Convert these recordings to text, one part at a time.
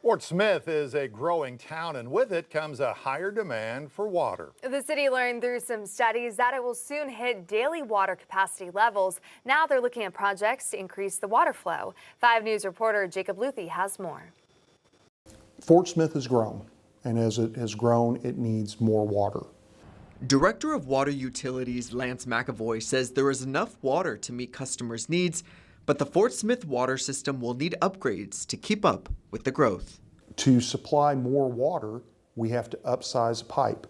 Fort Smith is a growing town, and with it comes a higher demand for water. The city learned through some studies that it will soon hit daily water capacity levels. Now they're looking at projects to increase the water flow. 5 News reporter Jacob Luthi has more. Fort Smith has grown, and as it has grown, it needs more water. Director of Water Utilities Lance McAvoy says there is enough water to meet customers' needs, but the Fort Smith water system will need upgrades to keep up with the growth. To supply more water, we have to upsize a pipe.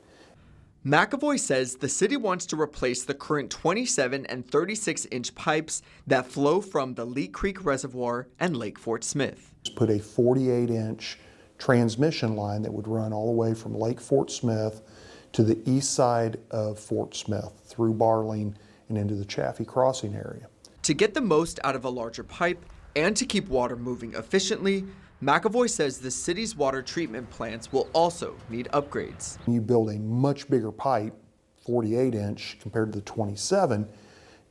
McAvoy says the city wants to replace the current 27 and 36-inch pipes that flow from the Leak Creek Reservoir and Lake Fort Smith. Put a 48-inch transmission line that would run all the way from Lake Fort Smith to the east side of Fort Smith through Barling and into the Chaffee Crossing area. To get the most out of a larger pipe and to keep water moving efficiently, McAvoy says the city's water treatment plants will also need upgrades. You build a much bigger pipe, 48-inch compared to the 27,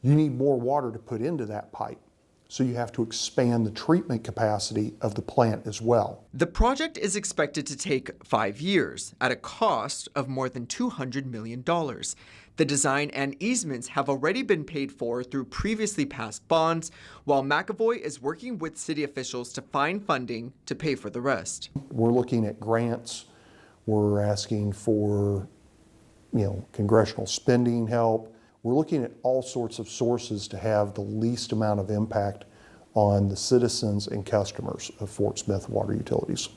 you need more water to put into that pipe. So you have to expand the treatment capacity of the plant as well. The project is expected to take 5 years at a cost of more than $200 million. The design and easements have already been paid for through previously passed bonds, while McAvoy is working with city officials to find funding to pay for the rest. We're looking at grants. We're asking for, congressional spending help. We're looking at all sorts of sources to have the least amount of impact on the citizens and customers of Fort Smith Water Utilities.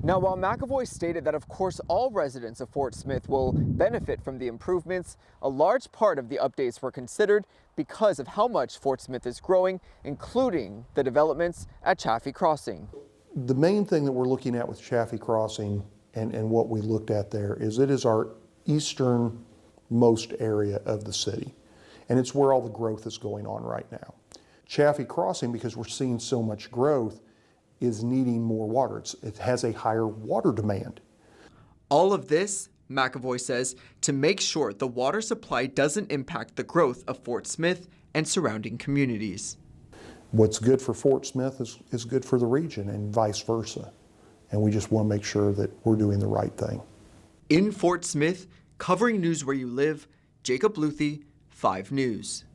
Now, while McAvoy stated that, of course, all residents of Fort Smith will benefit from the improvements, a large part of the updates were considered because of how much Fort Smith is growing, including the developments at Chaffee Crossing. The main thing that we're looking at with Chaffee Crossing and what we looked at there is it is our easternmost area of the city, and it's where all the growth is going on right now. Chaffee Crossing, because we're seeing so much growth, is needing more water. It has a higher water demand. All of this, McAvoy says, to make sure the water supply doesn't impact the growth of Fort Smith and surrounding communities. What's good for Fort Smith is good for the region and vice versa. And we just want to make sure that we're doing the right thing. In Fort Smith, covering news where you live, Jacob Luthi, 5 News.